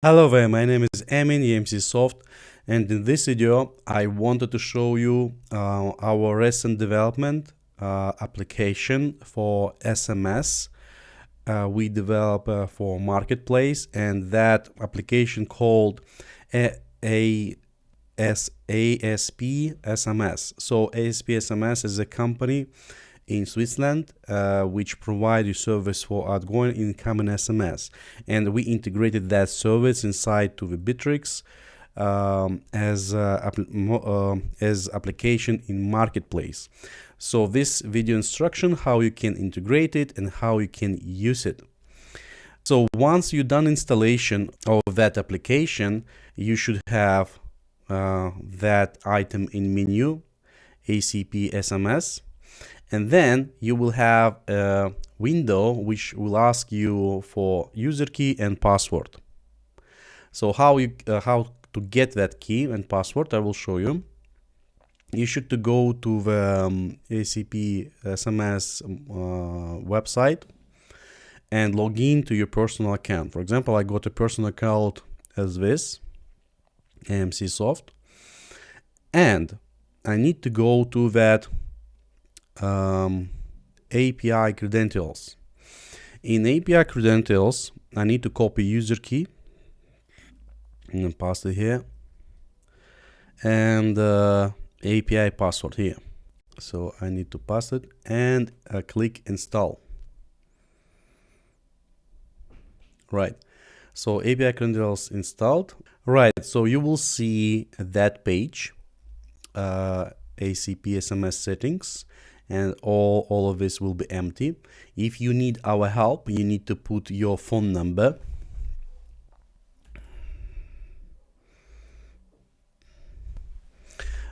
Hello there, my name is Emin EMCsoft, and in this video I wanted to show you our recent development application for SMS. We develop for marketplace, and that application called ASPSMS. So ASPSMS is a company in Switzerland, which provide you service for outgoing incoming SMS, and we integrated that service inside to the Bitrix as application in marketplace. So this video instruction how you can integrate it and how you can use it. So once you're done installation of that application, you should have that item in menu ASPSMS. And then you will have a window which will ask you for user key and password. So how to get that key and password, I will show you. You should to go to the ASPSMS website and log in to your personal account. For example, I got a personal account as this, EMCsoft, and I need to go to that API credentials. In API credentials, I need to copy user key and paste it here, and API password here. So I need to paste it and click install. Right. So API credentials installed. Right. So you will see that page, ASPSMS settings, and all of this will be empty. If you need our help, you need to put your phone number.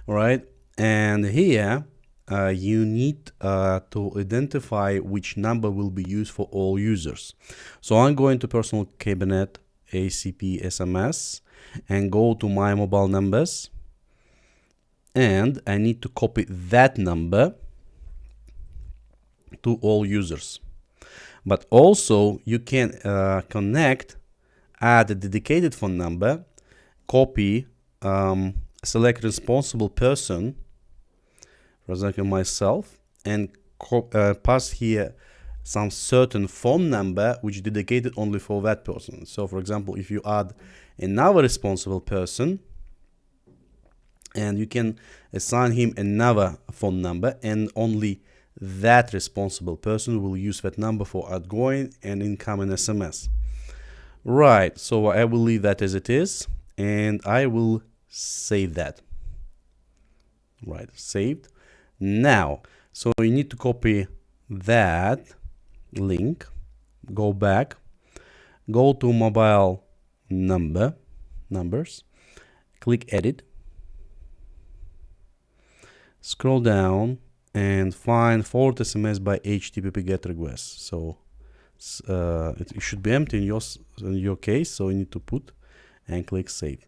Right, and here you need to identify which number will be used for all users. So I'm going to personal cabinet ASPSMS and go to my mobile numbers, and I need to copy that number to all users. But also you can add a dedicated phone number, copy, select responsible person, for example myself, and pass here some certain phone number which is dedicated only for that person. So for example, if you add another responsible person, and you can assign him another phone number, and only that responsible person will use that number for outgoing and incoming SMS. Right, so I will leave that as it is, and I will save that. Right, saved. Now, so you need to copy that link, go back, go to mobile numbers, click edit, scroll down, and find forward SMS by HTTP GET request. So it should be empty in your case, so you need to put and click save.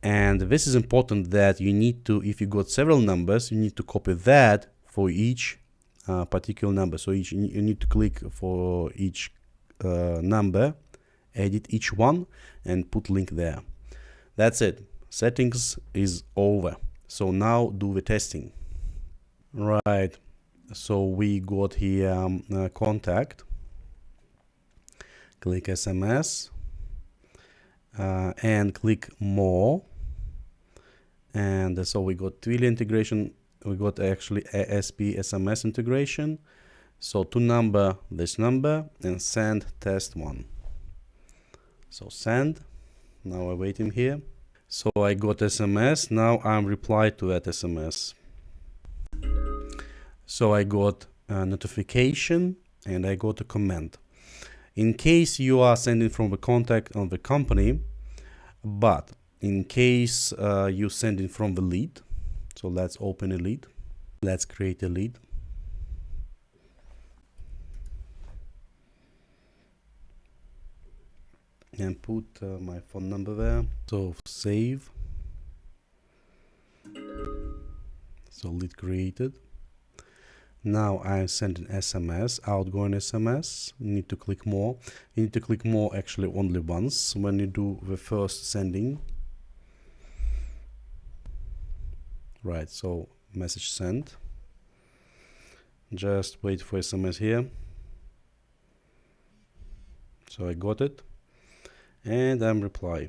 And this is important that you need to, if you got several numbers, you need to copy that for each particular number. So you need to click for each number, edit each one, and put link there. That's it. Settings is over. So now do the testing. Right, so we got here contact, click SMS, and click more, and so we got Twilio integration, we got actually ASPSMS integration. So to number this number and send test one. So send. Now I'm waiting here. So I got SMS. Now I'm replied to that SMS. So I got a notification and I got a comment. In case you are sending from the contact on the company, but in case you sending from the lead, so let's open a lead. Let's create a lead. And put my phone number there. So save. So lead created. Now I send an SMS, outgoing SMS. You need to click more. You need to click more actually only once when you do the first sending. Right, so message sent. Just wait for SMS here. So I got it, and I'm reply.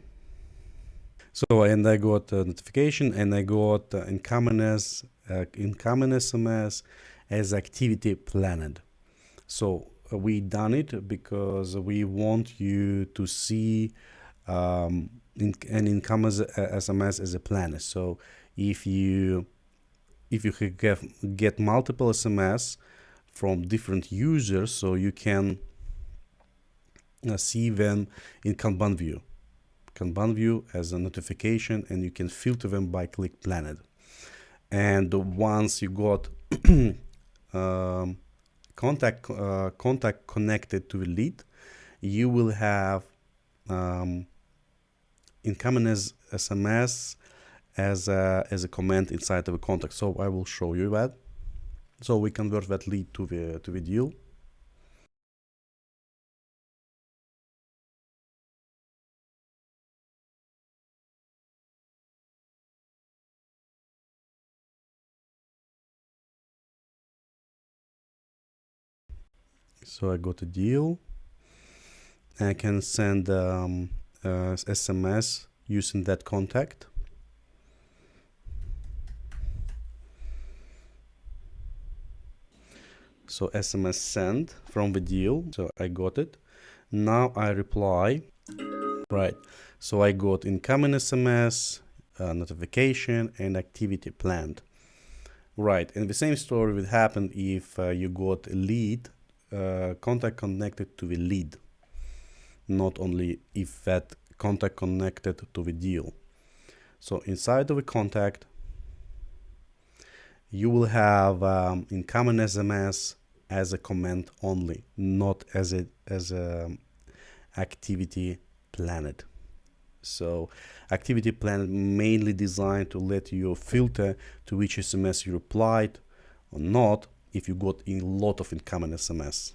So and I got a notification, and I got incoming SMS as activity planned. So we done it because we want you to see an incoming SMS as a planner. So if you get multiple SMS from different users, so you can see them in Kanban view. Kanban view as a notification, and you can filter them by click planned. And once you got contact connected to the lead, you will have incoming as SMS as a comment inside of a contact. So I will show you that. So we convert that lead to the deal. So I got a deal. I can send SMS using that contact. So SMS sent from the deal. So I got it. Now I reply. Right. So I got incoming SMS, notification, and activity planned. Right. And the same story would happen if you got a lead, contact connected to the lead, not only if that contact connected to the deal. So inside of a contact, you will have incoming SMS as a comment only, not as a activity planned. So activity planned mainly designed to let you filter to which SMS you replied or not if you got a lot of incoming SMS.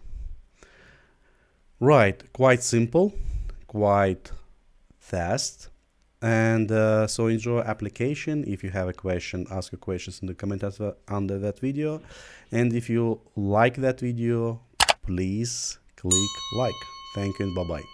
Right, quite simple, quite fast. And so enjoy application. If you have a question, ask your questions in the comments under that video. And if you like that video, please click like. Thank you and bye-bye.